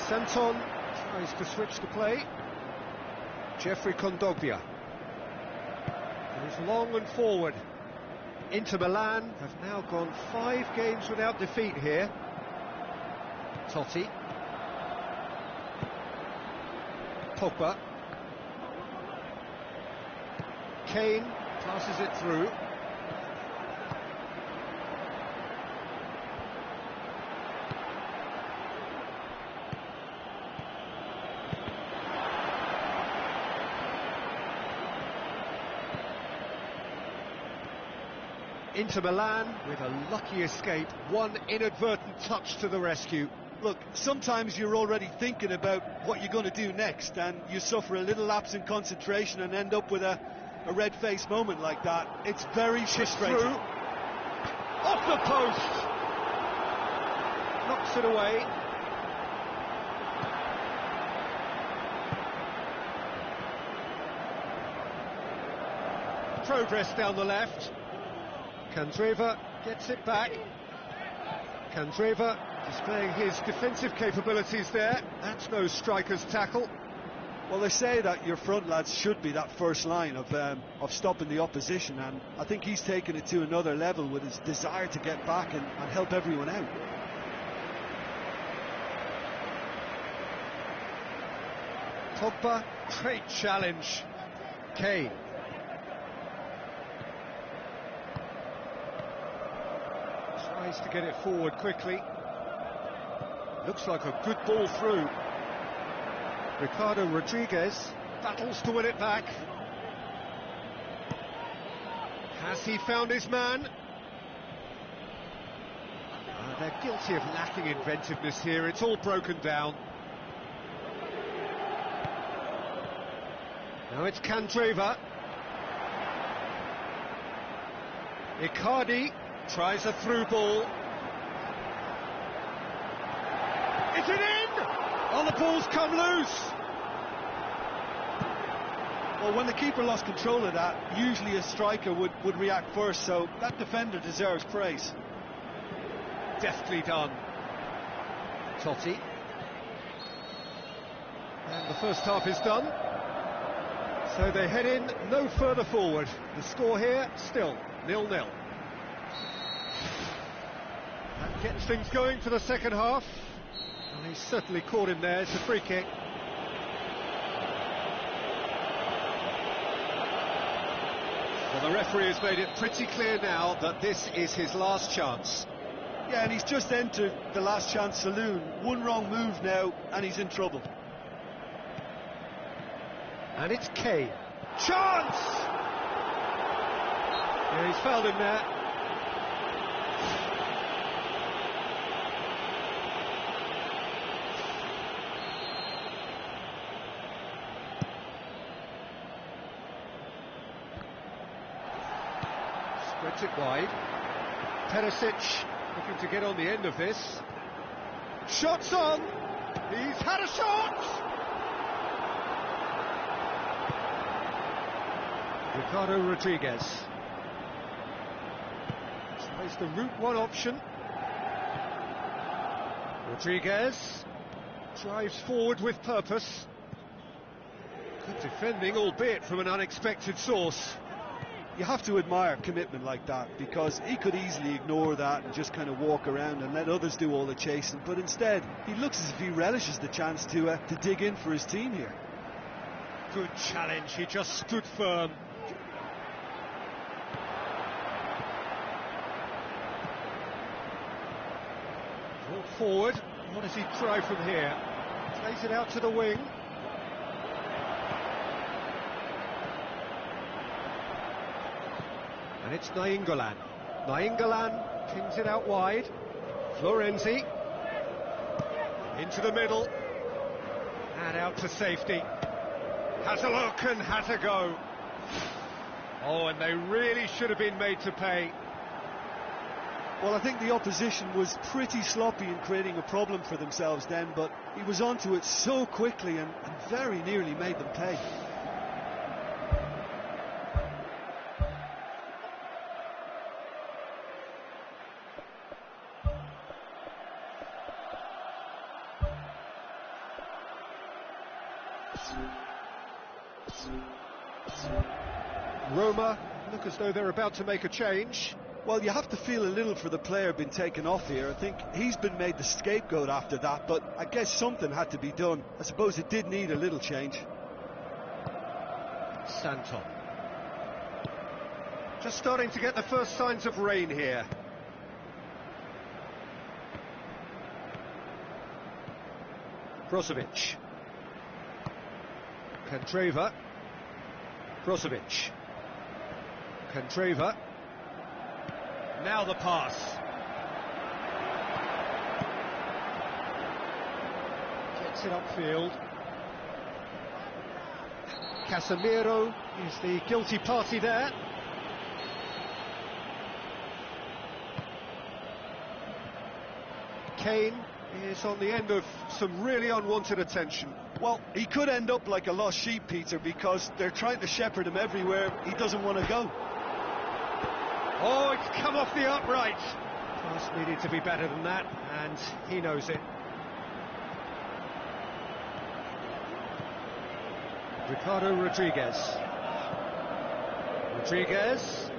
Santon tries to switch the play. Jeffrey Kondogbia goes long and forward. Inter Milan have now gone 5 games without defeat here. Totti. Pogba. Kane passes it through. Inter Milan with a lucky escape, one inadvertent touch to the rescue. Look, sometimes you're already thinking about what you're going to do next, and you suffer a little lapse in concentration and end up with a red-faced moment like that. It's very frustrating. Through. Off the post! Knocks it away. Progress down the left. Candreva gets it back. Candreva displaying his defensive capabilities there. That's no striker's tackle. Well, they say that your front lads should be that first line of stopping the opposition, and I think he's taken it to another level with his desire to get back and help everyone out. Pogba, great challenge. Kane. Tries to get it forward quickly. Looks like a good ball through. Ricardo Rodriguez battles to win it back. Has he found his man? They're guilty of lacking inventiveness here. It's all broken down. Now it's Candreva. Icardi tries a through ball. Is it in? Oh, the ball's come loose. Well, when the keeper lost control of that, usually a striker would react first, so that defender deserves praise. Deftly done. Totti. And the first half is done. So they head in no further forward. The score here, still 0-0. That gets things going for the second half. Well, he's certainly caught him there. It's a free kick. Well, the referee has made it pretty clear now that this is his last chance. Yeah, and he's just entered the last chance saloon. One wrong move now, and he's in trouble. And it's Kane. Chance! Yeah, he's fouled him there. Spreads it wide. Perisic looking to get on the end of this. Shots on! He's had a shot! Ricardo Rodriguez tries the route one option. Rodriguez drives forward with purpose. Good defending, albeit from an unexpected source. You have to admire commitment like that, because he could easily ignore that and just kind of walk around and let others do all the chasing, but instead he looks as if he relishes the chance to dig in for his team here. Good challenge, he just stood firm. Brought forward, what does he try from here? Plays it out to the wing. And it's Nainggolan. Nainggolan pings it out wide. Florenzi. Into the middle. And out to safety. Has a look and has a go. Oh, and they really should have been made to pay. Well, I think the opposition was pretty sloppy in creating a problem for themselves then, but he was onto it so quickly and very nearly made them pay. Roma look as though they're about to make a change. Well, you have to feel a little for the player being taken off here. I think he's been made the scapegoat after that, but I guess something had to be done. I suppose it did need a little change. Santon. Just starting to get the first signs of rain here. Brozovic. Candreva. Brozovic. Candreva. Now the pass. Gets it upfield. Casemiro is the guilty party there. Kane is on the end of some really unwanted attention. Well, he could end up like a lost sheep, Peter, because they're trying to shepherd him everywhere he doesn't want to go. Oh, it's come off the upright. Pass needed to be better than that, and he knows it. Ricardo Rodriguez. Rodriguez.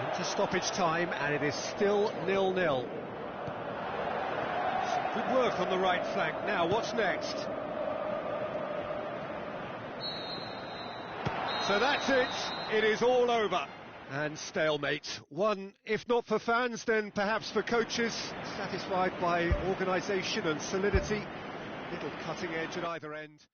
Into stoppage time, and it is still 0-0. Good work on the right flank. Now, what's next? So that's it. It is all over. And stalemate. One, if not for fans, then perhaps for coaches, satisfied by organisation and solidity. Little cutting edge at either end.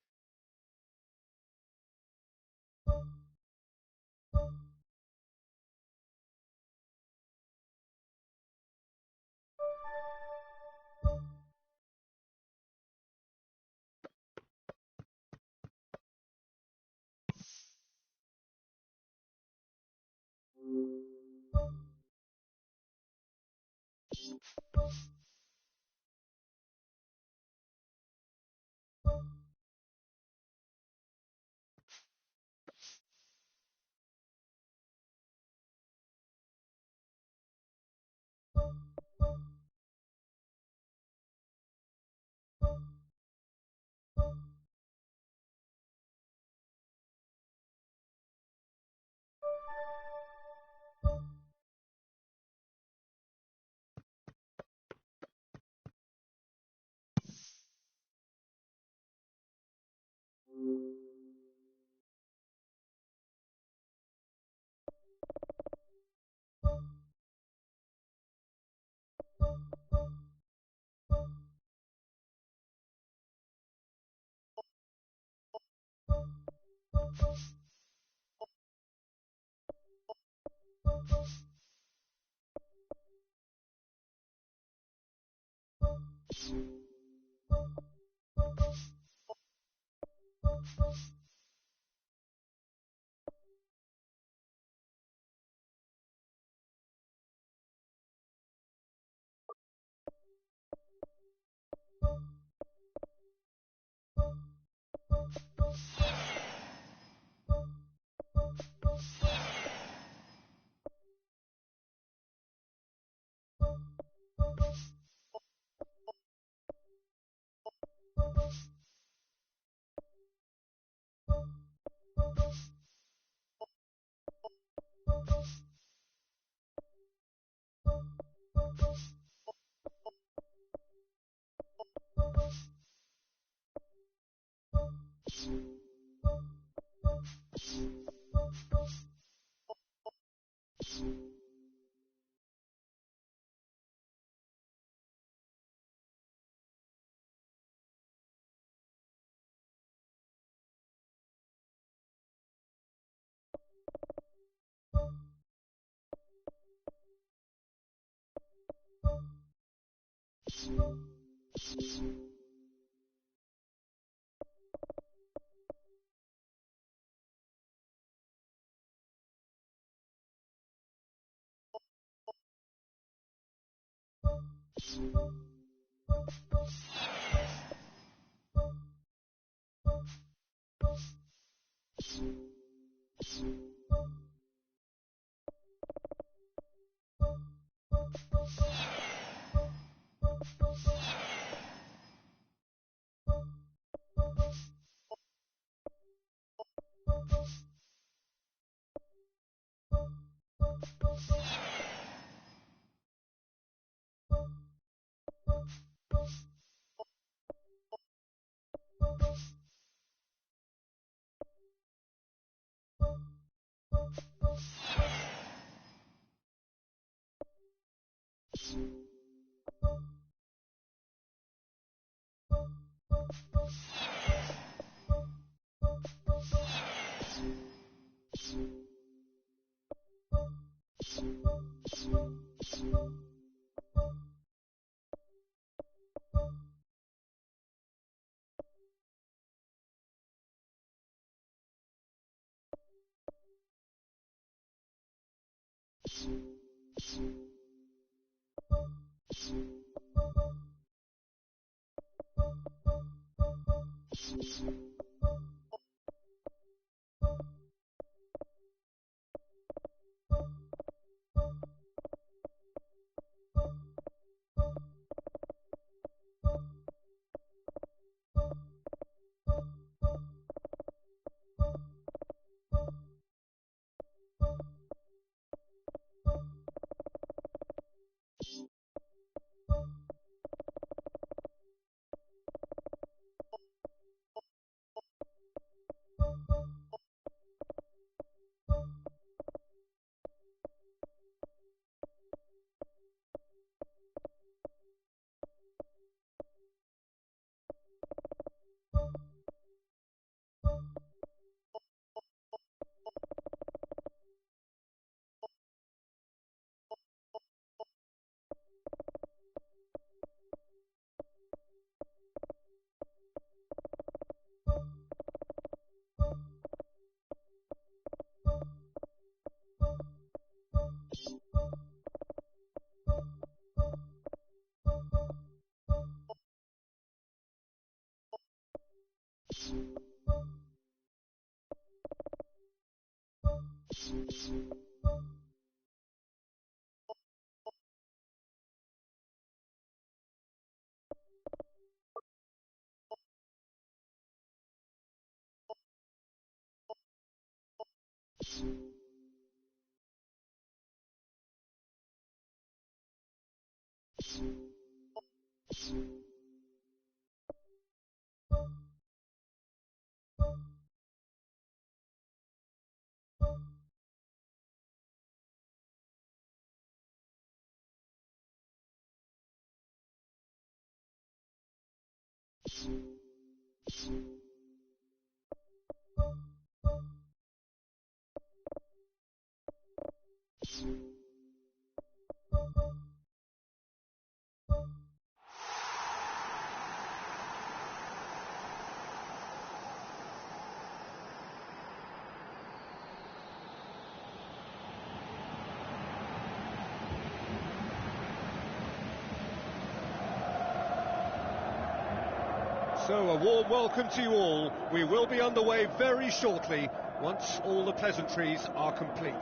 So, a warm welcome to you all. We will be underway very shortly, once all the pleasantries are complete.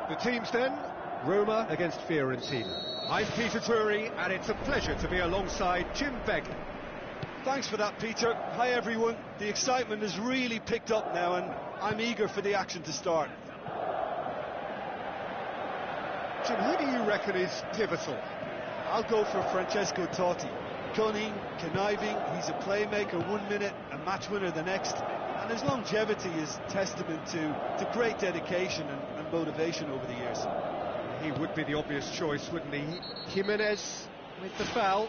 The teams then, Roma against Fiorentina. I'm Peter Drury, and it's a pleasure to be alongside Jim Begg. Thanks for that, Peter. Hi, everyone. The excitement has really picked up now, and I'm eager for the action to start. Jim, who do you reckon is pivotal? I'll go for Francesco Totti. Cunning, conniving, he's a playmaker 1 minute, a match winner the next, and his longevity is testament to great dedication and motivation over the years. He would be the obvious choice, wouldn't he? Jimenez with the foul.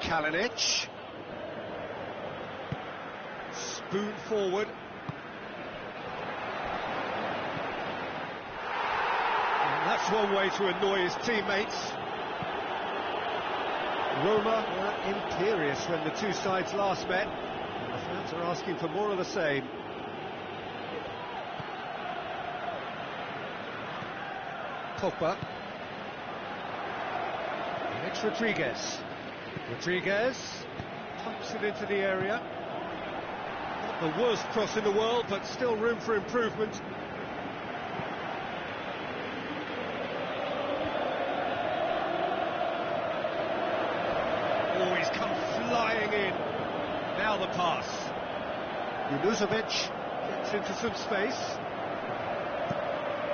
Kalinic. Spoon forward. And that's one way to annoy his teammates. Roma were imperious when the two sides last met. And the fans are asking for more of the same. Pogba. Next Rodriguez. Rodriguez pumps it into the area. Not the worst cross in the world, but still room for improvement. Oh, he's come flying in. Now the pass. Junuzovic gets into some space.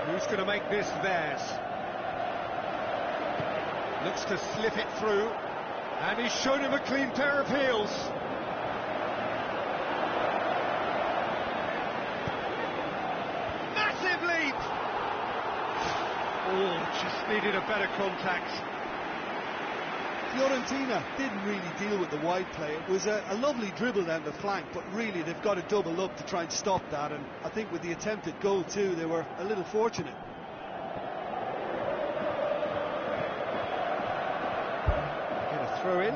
Who's going to make this theirs? Looks to slip it through. And he's shown him a clean pair of heels. Oh, just needed a better contact. Fiorentina didn't really deal with the wide play. It was a lovely dribble down the flank, but really they've got to double up to try and stop that, and I think with the attempted goal too, they were a little fortunate. Get a throw in.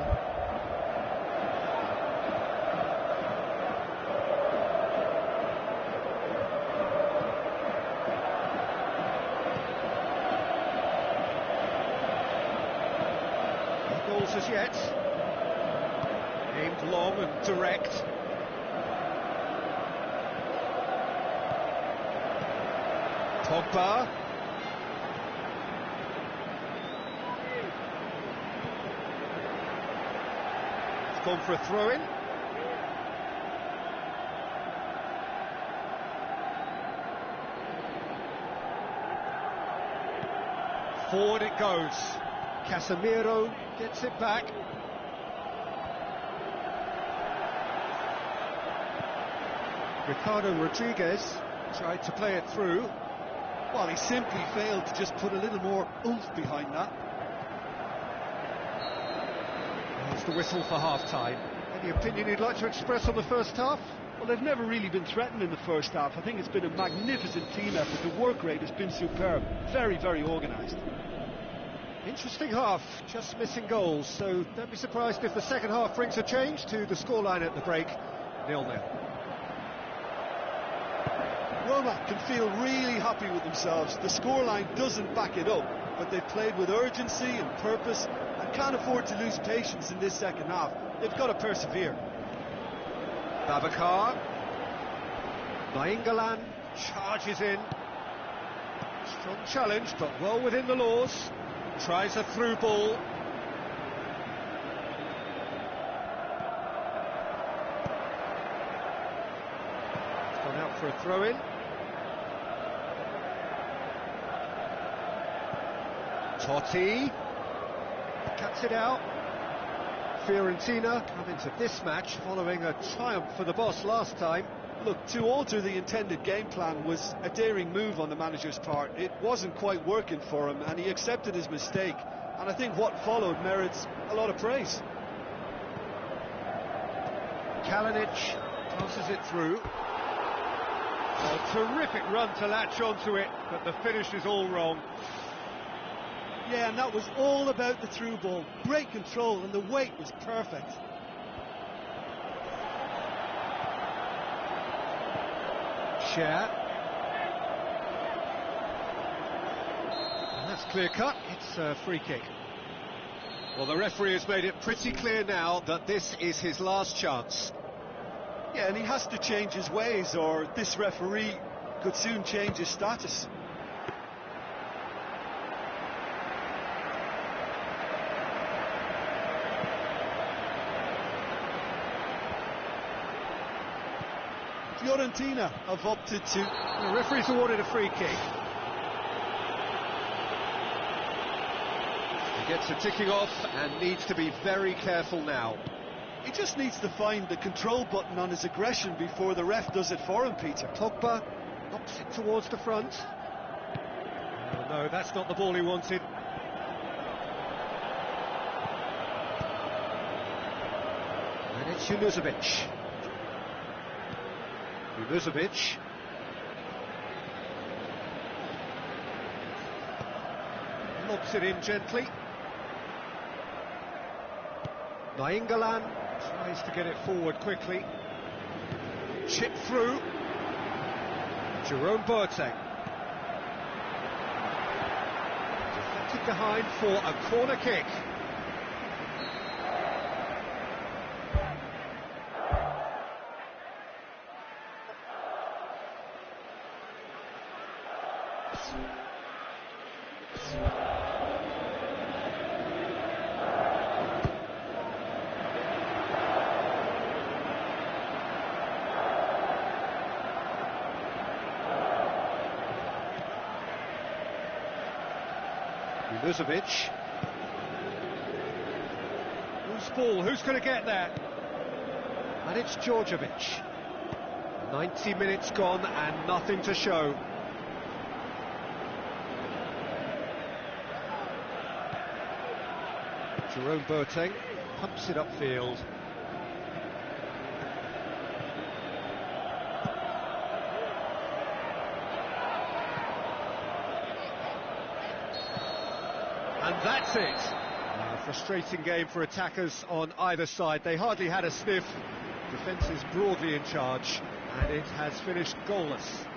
Goals as yet. Aimed long and direct. Pogba. It's gone for a throw-in. Forward it goes. Casemiro gets it back. Ricardo Rodriguez tried to play it through. Well, he simply failed to just put a little more oomph behind that. There's the whistle for half-time. Any opinion you'd like to express on the first half? Well, they've never really been threatened in the first half. I think it's been a magnificent team effort. The work rate has been superb. Very, very organised. Interesting half, just missing goals, so don't be surprised if the second half brings a change to the scoreline at the break, 0-0. Roma can feel really happy with themselves. The scoreline doesn't back it up, but they've played with urgency and purpose and can't afford to lose patience in this second half. They've got to persevere. Babacar. Nainggolan charges in. Strong challenge, but well within the laws. Tries a through ball. It's gone out for a throw-in. Totti cuts it out. Fiorentina come into this match following a triumph for the boss last time. Look, to alter the intended game plan was a daring move on the manager's part. It wasn't quite working for him, and he accepted his mistake. And I think what followed merits a lot of praise. Kalinic passes it through. A terrific run to latch onto it, but the finish is all wrong. Yeah, and that was all about the through ball. Great control, and the weight was perfect. Share. And that's clear cut, it's a free kick. Well, the referee has made it pretty clear now that this is his last chance. Yeah, and he has to change his ways, or this referee could soon change his status. Fiorentina have opted to... The referee's awarded a free kick. He gets a ticking off and needs to be very careful now. He just needs to find the control button on his aggression before the ref does it for him, Peter. Pogba knocks it towards the front. Oh, no, that's not the ball he wanted. And it's Junuzovic. Junuzovic. Lobs it in gently. Nainggolan tries to get it forward quickly. Chip through. Jerome Boateng. Deflected behind for a corner kick. Junuzovic. Who's ball? Who's going to get there? And it's Djordjevic. 90 minutes gone and nothing to show. Jerome Boateng pumps it upfield. And that's it. A frustrating game for attackers on either side. They hardly had a sniff. Defence is broadly in charge, and it has finished goalless.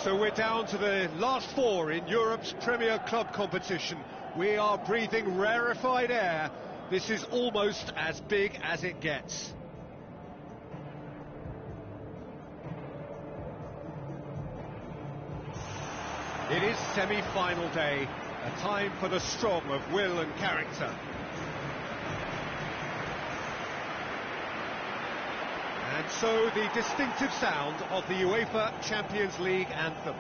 So we're down to the last four in Europe's Premier Club competition. We are breathing rarefied air. This is almost as big as it gets. It is semi-final day, a time for the strong of will and character. And so the distinctive sound of the UEFA Champions League anthem.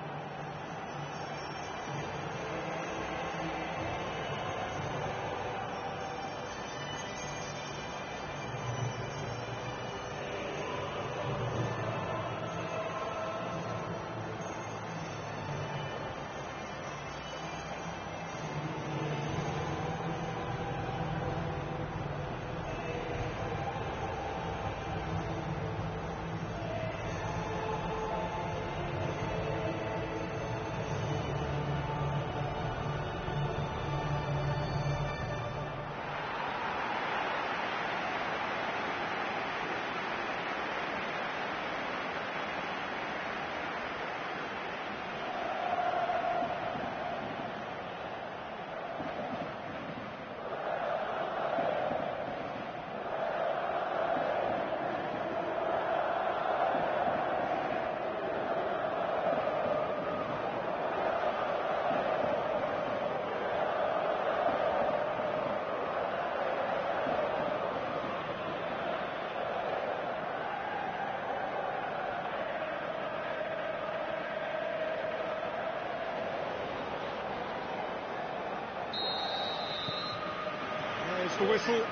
The whistle.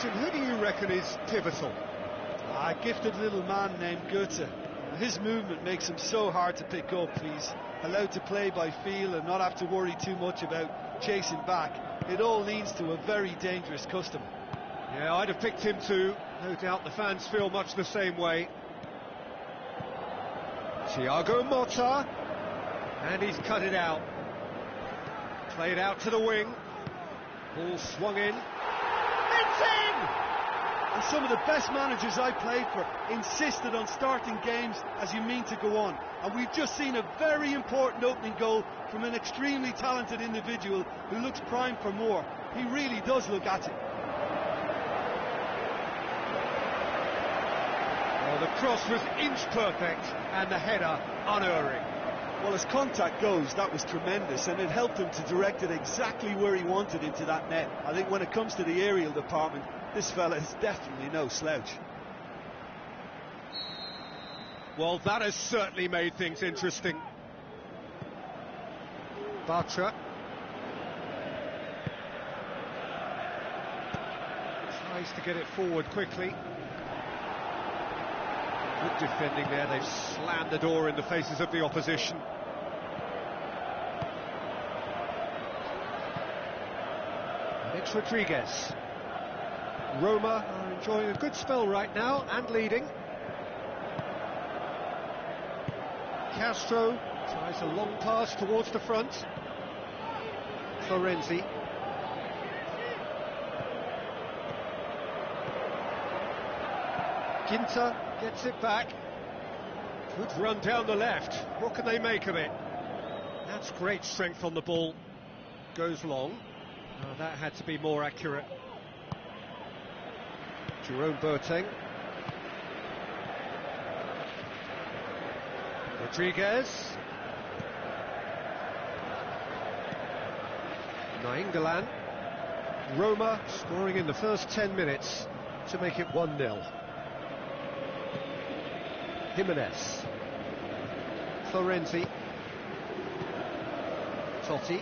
Jim, who do you reckon is pivotal? A gifted little man named Goethe. His movement makes him so hard to pick up. He's allowed to play by feel and not have to worry too much about chasing back. It all leads to a very dangerous customer. Yeah, I'd have picked him too. No doubt the fans feel much the same way. Thiago Motta, and he's cut it out. Played out to the wing. Ball swung in. It's in! And some of the best managers I played for insisted on starting games as you mean to go on. And we've just seen a very important opening goal from an extremely talented individual who looks primed for more. He really does look at it. Well, the cross was inch perfect and the header unerring. Well, as contact goes, that was tremendous, and it helped him to direct it exactly where he wanted into that net. I think when it comes to the aerial department, this fella is definitely no slouch. Well, that has certainly made things interesting. Bartra. Tries to get it forward quickly. Good defending there, they've slammed the door in the faces of the opposition. And it's Rodriguez. Roma are enjoying a good spell right now and leading. Castro tries a long pass towards the front. Florenzi. Ginter gets it back. Good run down the left. What can they make of it? That's great strength on the ball. Goes long. That had to be more accurate. Jerome Boateng. Rodriguez. Nainggolan. Roma scoring in the first 10 minutes to make it 1-0. Jimenez. Florenzi. Totti.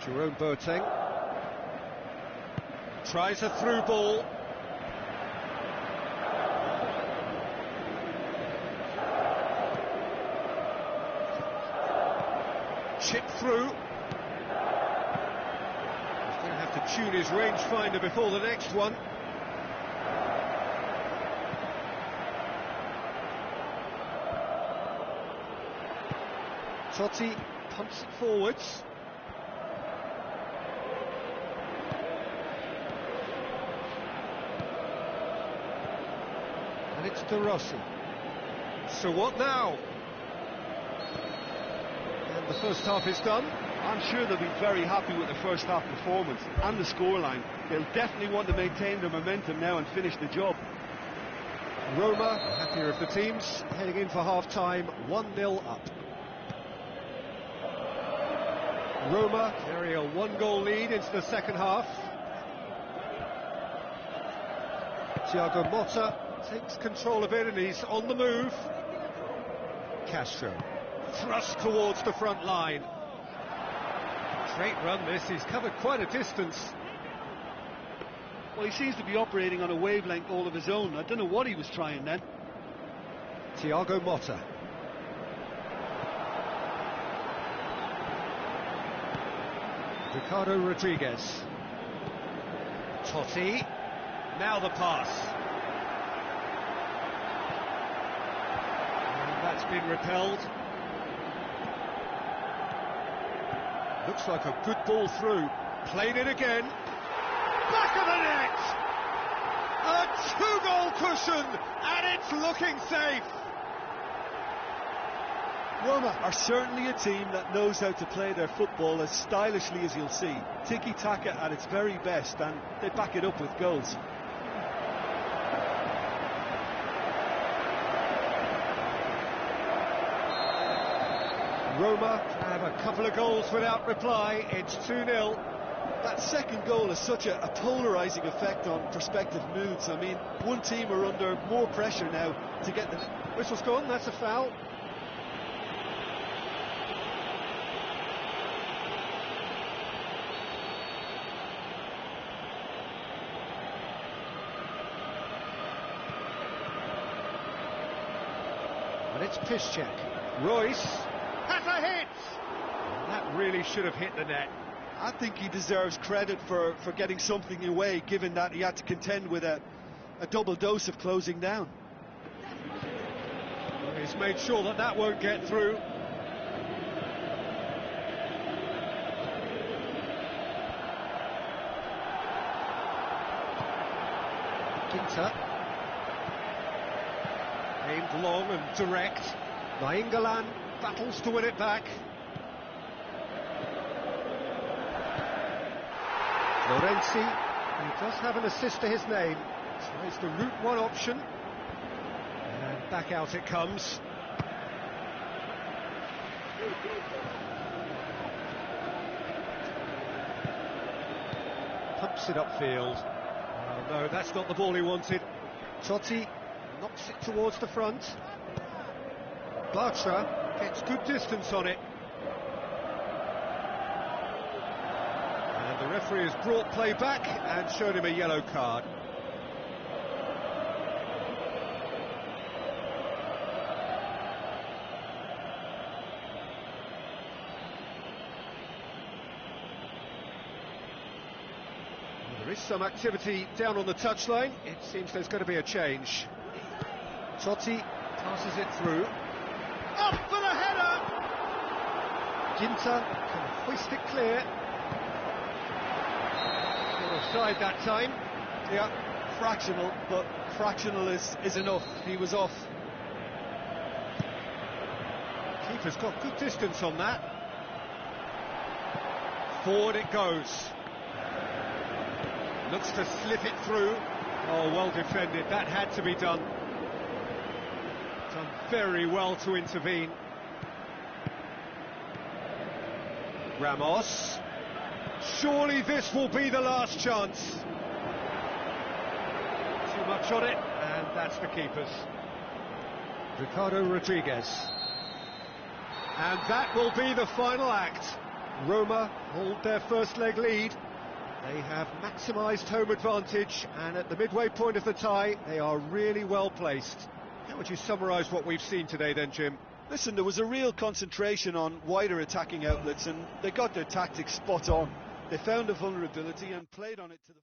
Jerome Boateng. Tries a through ball. Chip through. He's going to have to tune his rangefinder before the next one. Totti pumps it forwards. And it's De Rossi. So what now? And the first half is done. I'm sure they'll be very happy with the first half performance and the scoreline. They'll definitely want to maintain their momentum now and finish the job. Roma, happier of the teams, heading in for half-time, 1-0 up. Roma carry a 1-goal lead into the second half. Thiago Motta takes control of it and he's on the move. Castro, thrust towards the front line. Great run this, he's covered quite a distance. Well, he seems to be operating on a wavelength all of his own. I don't know what he was trying then. Thiago Motta. Ricardo Rodriguez. Totti. Now the pass. And that's been repelled. Looks like a good ball through. Played it again. Back of the net! A two-goal cushion, and it's looking safe. Roma are certainly a team that knows how to play their football as stylishly as you'll see. Tiki-taka at its very best, and they back it up with goals. Roma have a couple of goals without reply. It's 2-0. That second goal has such a polarising effect on prospective moods. I mean, one team are under more pressure now to get the... Whistle's gone, that's a foul. And it's Piszczek. Royce has a hit! That really should have hit the net. I think he deserves credit for getting something away, given that he had to contend with a double dose of closing down. He's made sure that that won't get through. Ginter. Aimed long and direct. Nainggolan battles to win it back. Florenzi, he does have an assist to his name, tries the route one option, and back out it comes. Pumps it upfield. Oh no, that's not the ball he wanted. Totti knocks it towards the front. Bartra gets good distance on it. The referee has brought play back and showed him a yellow card. Well, there is some activity down on the touchline. It seems there's going to be a change. Totti passes it through. Up for the header! Ginter can hoist it clear. Offside that time. Yeah, fractional, but fractional is enough. He was off. Keeper's got good distance on that. Forward it goes. Looks to slip it through. Oh, well defended. That had to be done. Done very well to intervene. Ramos. Surely this will be the last chance. Too much on it, and that's the keeper's. Ricardo Rodriguez. And that will be the final act. Roma hold their first leg lead. They have maximised home advantage, and at the midway point of the tie, they are really well placed. How would you summarise what we've seen today then, Jim? Listen, there was a real concentration on wider attacking outlets, and they got their tactics spot on. They found a vulnerability and played on it to the...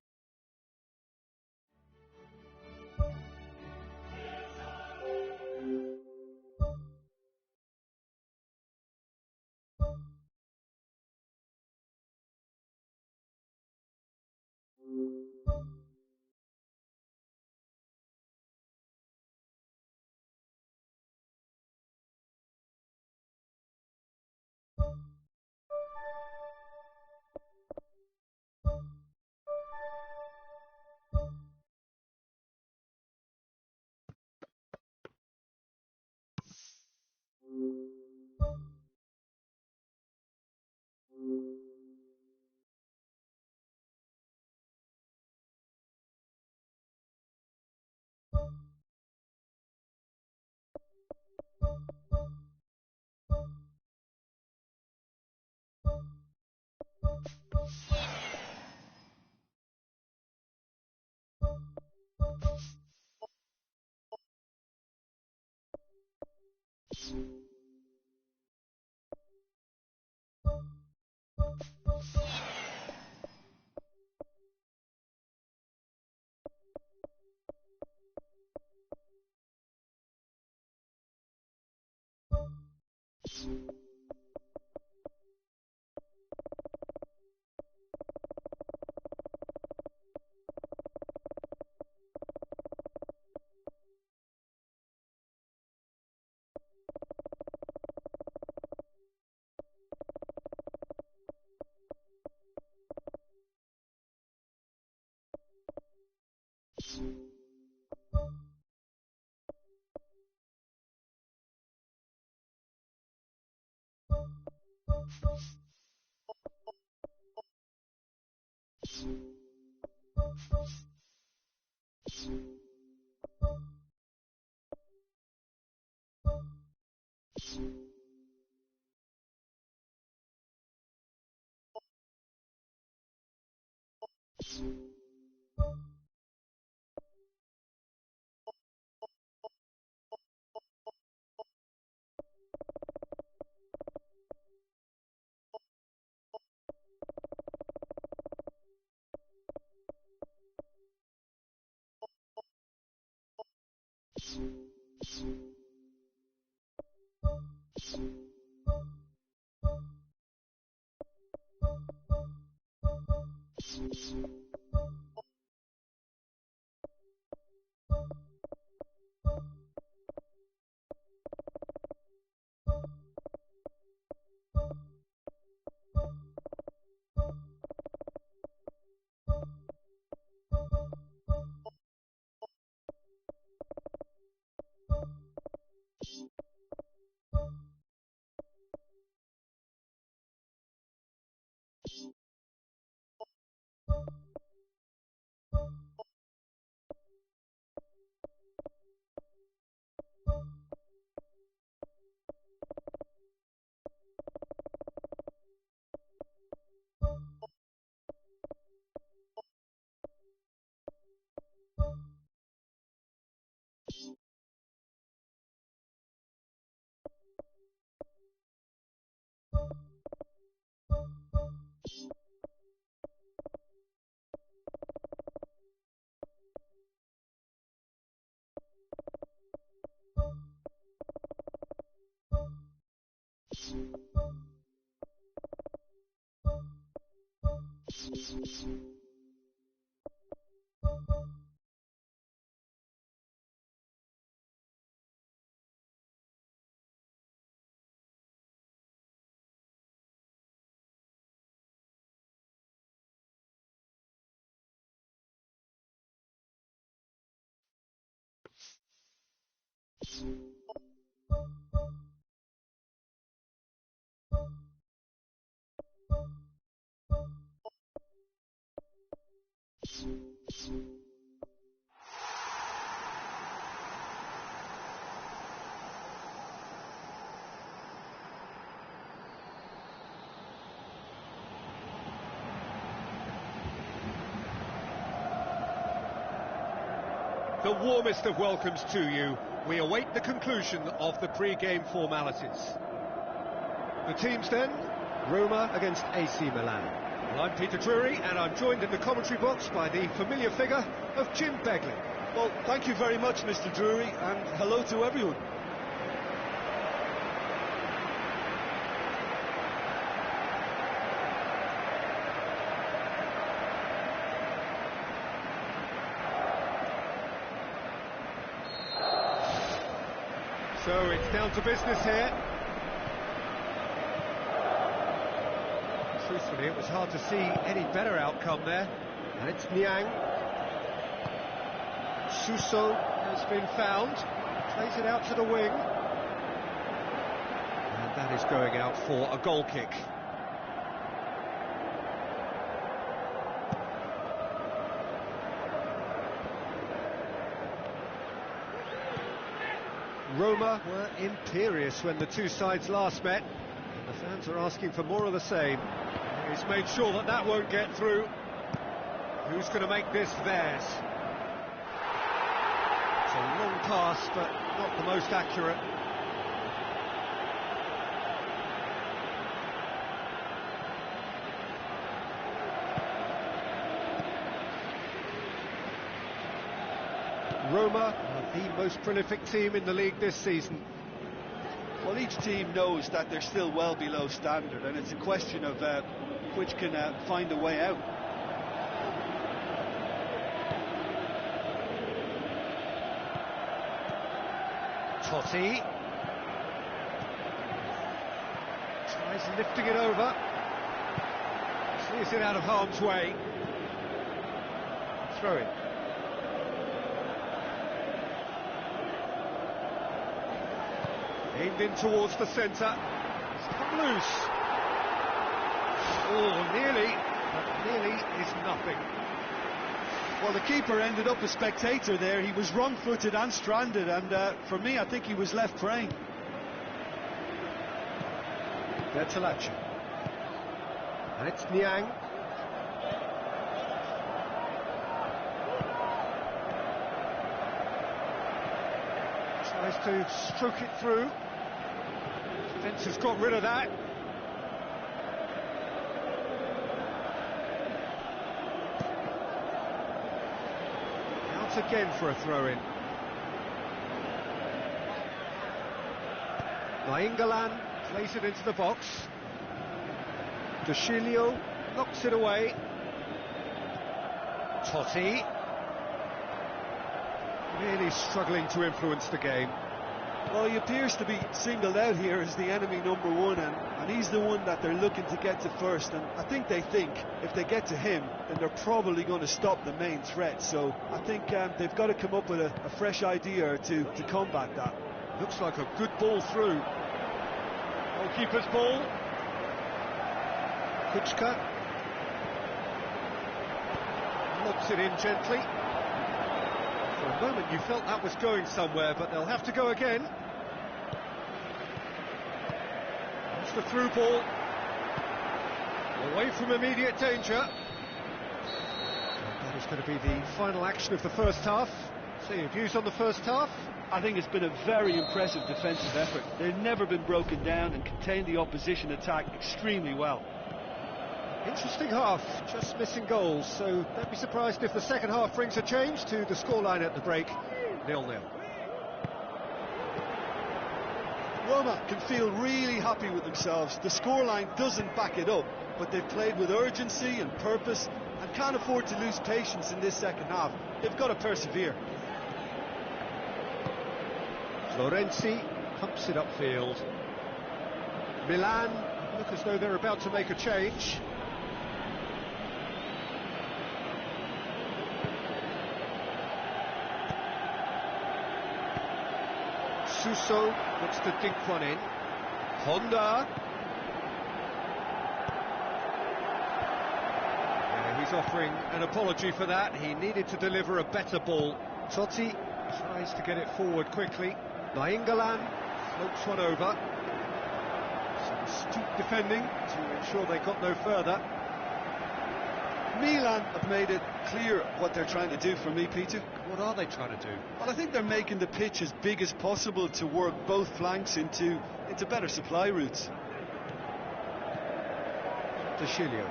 The warmest of welcomes to you. We await the conclusion of the pre-game formalities. The teams then, Roma against AC Milan. Well, I'm Peter Drury, and I'm joined in the commentary box by the familiar figure of Jim Begley. Well, thank you very much, Mr. Drury, and hello to everyone. So it's down to business here. Truthfully, it was hard to see any better outcome there. And it's Niang. Suso has been found. Plays it out to the wing. And that is going out for a goal kick. Roma were imperious when the two sides last met. The fans are asking for more of the same. He's made sure that that won't get through. Who's going to make this theirs? It's a long pass, but not the most accurate. Roma are the most prolific team in the league this season. Well, each team knows that they're still well below standard, and it's a question of which can find a way out. Totti tries lifting it over. Clears it out of harm's way. Throw it. Aimed in towards the centre. It's come loose. Oh, nearly, but nearly is nothing. Well, the keeper ended up a spectator there. He was wrong-footed and stranded, and for me, I think he was left praying. Bertolacci. And it's Nhan. Tries to stroke it through. Defence has got rid of that. Out again for a throw-in. Nainggolan plays it into the box. Dushilio knocks it away. Totti. Really struggling to influence the game. Well, he appears to be singled out here as the enemy number one, and he's the one that they're looking to get to first, and I think if they get to him, then they're probably going to stop the main threat. So I think they've got to come up with a fresh idea to combat that. Looks like a good ball through. Goalkeeper's ball. Kuchka lobs it in gently. For a moment you felt that was going somewhere, but they'll have to go again. That's the through ball. Away from immediate danger. That is going to be the final action of the first half. So your views on the first half? I think it's been a very impressive defensive effort. They've never been broken down and contained the opposition attack extremely well. Interesting half, just missing goals, so don't be surprised if the second half brings a change to the scoreline at the break, 0-0. Roma can feel really happy with themselves. The scoreline doesn't back it up, but they've played with urgency and purpose and can't afford to lose patience in this second half. They've got to persevere. Florenzi pumps it upfield. Milan look as though they're about to make a change. Suso looks to dink one in. Honda. Yeah, he's offering an apology for that. He needed to deliver a better ball. Totti tries to get it forward quickly. Nainggolan floats one over. Some astute defending to ensure they got no further. Milan have made it clear what they're trying to do for me, Peter. What are they trying to do? Well, I think they're making the pitch as big as possible to work both flanks into better supply routes. Dushilio.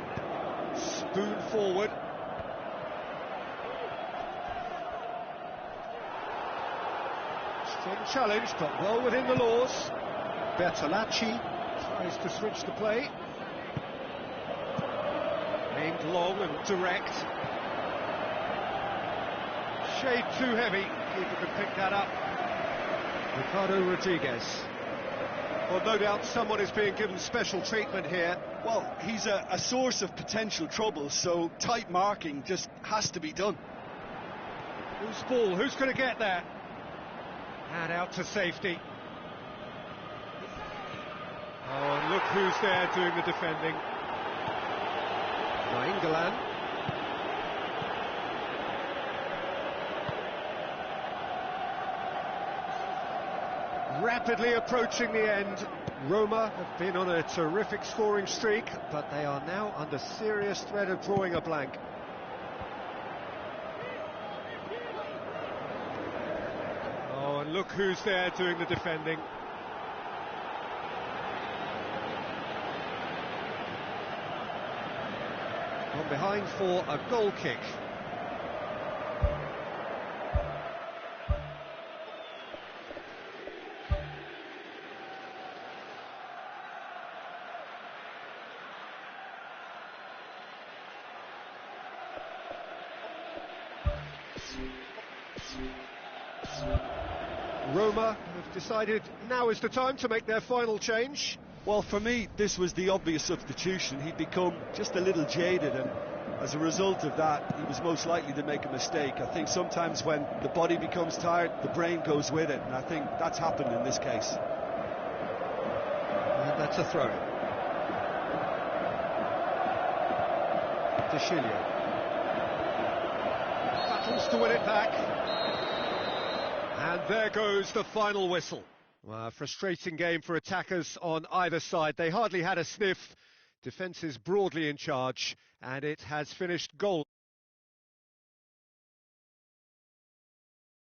Spoon forward. Strong challenge, but well within the laws. Bertolacci tries to switch the play. Aimed long and direct. Shade too heavy. Keeper could pick that up. Ricardo Rodriguez. Well, no doubt someone is being given special treatment here. Well, he's a source of potential trouble, so tight marking just has to be done. Whose ball? Who's going to get there? And out to safety. Oh, and look who's there doing the defending. Nainggolan. Rapidly approaching the end. Roma have been on a terrific scoring streak, but they are now under serious threat of drawing a blank. Oh, and look who's there doing the defending. Gone behind for a goal kick. Roma have decided now is the time to make their final change. Well, for me, this was the obvious substitution. He'd become just a little jaded, and as a result of that, he was most likely to make a mistake. I think sometimes when the body becomes tired, the brain goes with it, and I think that's happened in this case. And that's a throw. Deschilio. Battles to win it back. And there goes the final whistle. Well, a frustrating game for attackers on either side. They hardly had a sniff. Defence is broadly in charge, and it has finished goal.